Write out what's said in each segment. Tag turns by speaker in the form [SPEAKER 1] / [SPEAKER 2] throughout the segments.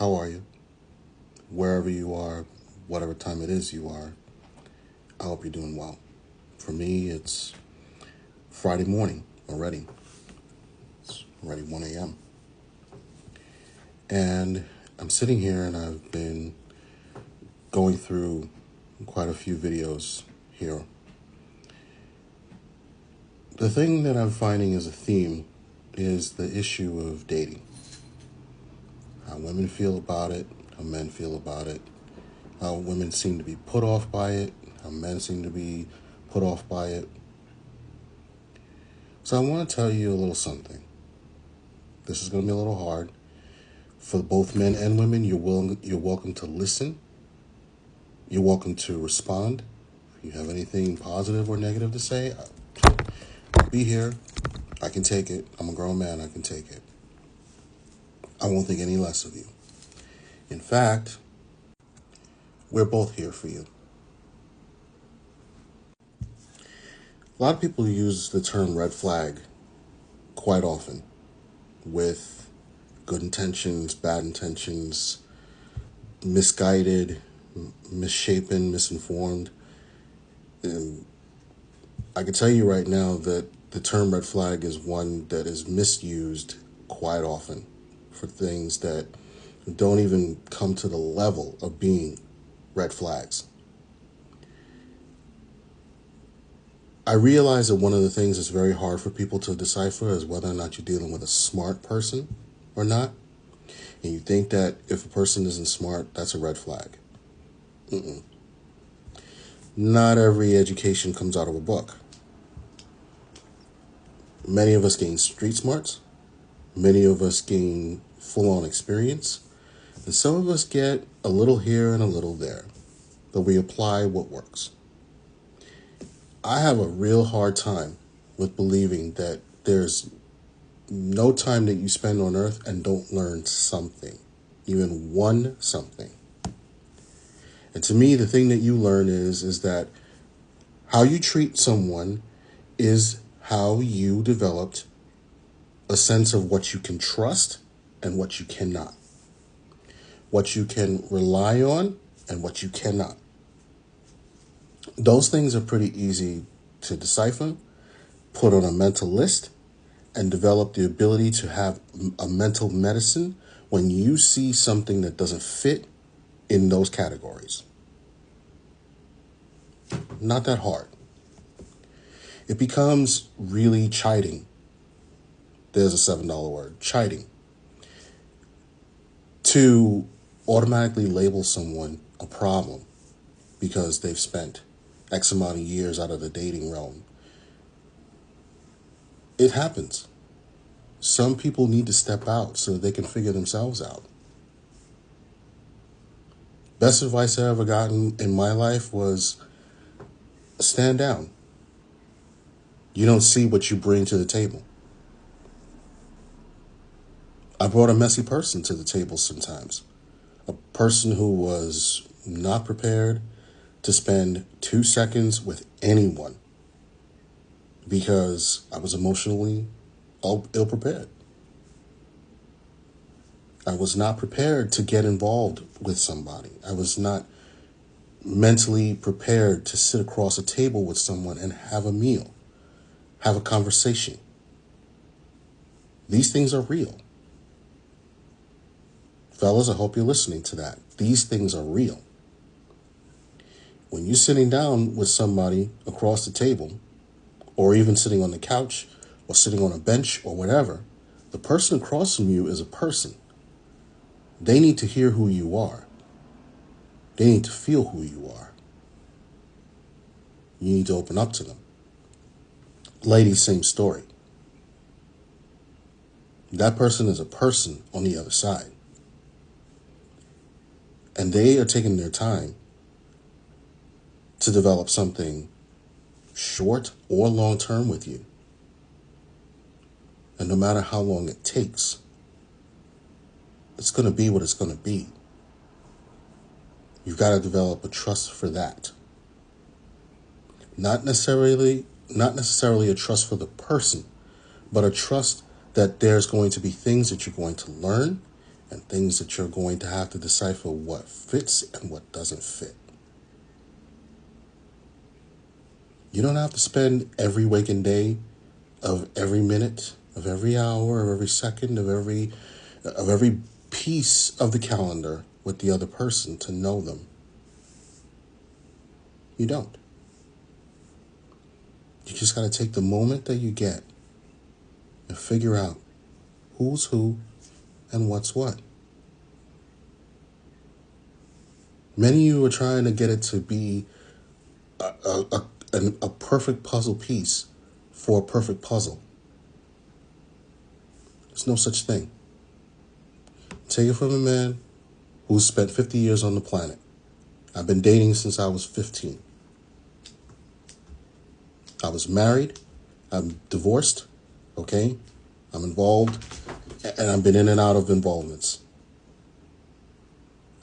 [SPEAKER 1] How are you? Wherever you are, whatever time it is you are, I hope you're doing well. For me, it's Friday morning already. It's already 1 a.m. And I'm sitting here and I've been going through quite a few videos here. The thing that I'm finding as a theme is the issue of dating. How women feel about it, how men feel about it, how women seem to be put off by it, how men seem to be put off by it. So I want to tell you a little something. This is going to be a little hard. For both men and women, you're welcome to listen. You're welcome to respond. If you have anything positive or negative to say, I'll be here. I can take it. I'm a grown man. I can take it. I won't think any less of you. In fact, we're both here for you. A lot of people use the term red flag quite often with good intentions, bad intentions, misguided, misshapen, misinformed. And I can tell you right now that the term red flag is one that is misused quite often for things that don't even come to the level of being red flags. I realize that one of the things that's very hard for people to decipher is whether or not you're dealing with a smart person or not. And you think that if a person isn't smart, that's a red flag. Not every education comes out of a book. Many of us gain street smarts. Many of us gain full-on experience. And some of us get a little here and a little there. But we apply what works. I have a real hard time with believing that there's no time that you spend on earth and don't learn something, even one something. And to me, the thing that you learn is that how you treat someone is how you developed a sense of what you can trust and what you cannot, what you can rely on and what you cannot. Those things are pretty easy to decipher, put on a mental list, and develop the ability to have a mental medicine when you see something that doesn't fit in those categories. Not that hard. It becomes really chiding. There's a $7 word, chiding. To automatically label someone a problem because they've spent X amount of years out of the dating realm. It happens. Some people need to step out so they can figure themselves out. Best advice I ever gotten in my life was stand down. You don't see what you bring to the table. I brought a messy person to the table sometimes. A person who was not prepared to spend 2 seconds with anyone because I was emotionally ill-prepared. I was not prepared to get involved with somebody. I was not mentally prepared to sit across a table with someone and have a meal, have a conversation. These things are real. Fellas, I hope you're listening to that. These things are real. When you're sitting down with somebody across the table, or even sitting on the couch, or sitting on a bench, or whatever, the person across from you is a person. They need to hear who you are. They need to feel who you are. You need to open up to them. Ladies, same story. That person is a person on the other side. And they are taking their time to develop something short or long term with you. And no matter how long it takes, it's going to be what it's going to be. You've got to develop a trust for that. Not necessarily a trust for the person, but a trust that there's going to be things that you're going to learn and things that you're going to have to decipher what fits and what doesn't fit. You don't have to spend every waking day of every minute, of every hour, of every second, of every piece of the calendar with the other person to know them. You don't. You just got to take the moment that you get and figure out who's who and what's what. Many of you are trying to get it to be a perfect puzzle piece for a perfect puzzle. There's no such thing. Take it from a man who's spent 50 years on the planet. I've been dating since I was 15. I was married. I'm divorced. Okay? I'm involved. And I've been in and out of involvements.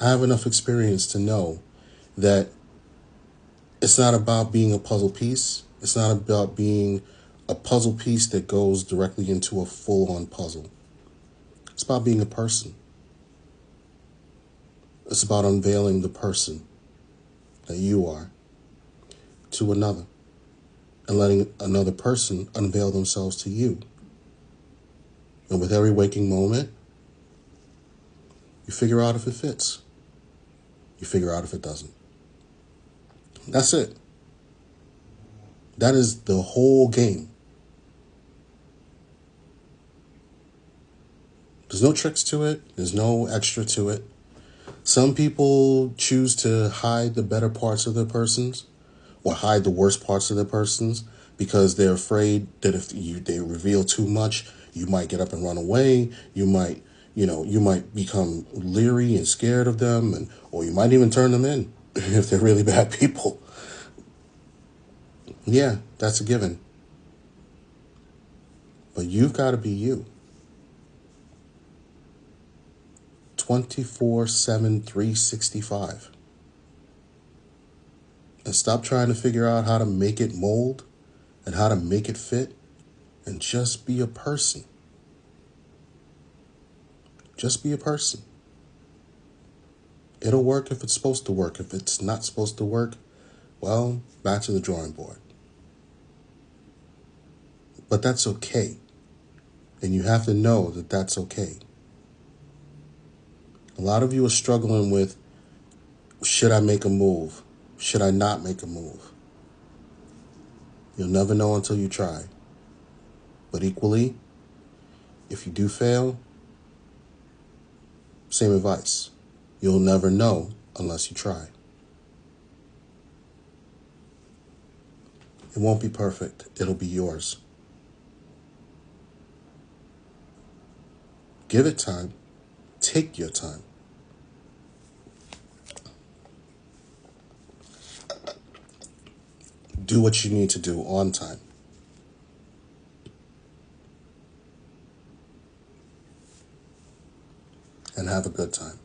[SPEAKER 1] I have enough experience to know that it's not about being a puzzle piece. It's not about being a puzzle piece that goes directly into a full-on puzzle. It's about being a person. It's about unveiling the person that you are to another and letting another person unveil themselves to you. And with every waking moment, you figure out if it fits. You figure out if it doesn't. That's it. That is the whole game. There's no tricks to it. There's no extra to it. Some people choose to hide the better parts of their persons or hide the worst parts of their persons because they're afraid that if they reveal too much, you might get up and run away. You might become leery and scared of them, or you might even turn them in if they're really bad people. Yeah, that's a given. But you've got to be you. 24/7, 365. And stop trying to figure out how to make it mold and how to make it fit, and just be a person. Just be a person. It'll work if it's supposed to work. If it's not supposed to work, well, back to the drawing board. But that's okay. And you have to know that that's okay. A lot of you are struggling with, should I make a move? Should I not make a move? You'll never know until you try. But equally, if you do fail, same advice. You'll never know unless you try. It won't be perfect. It'll be yours. Give it time. Take your time. Do what you need to do on time. And have a good time.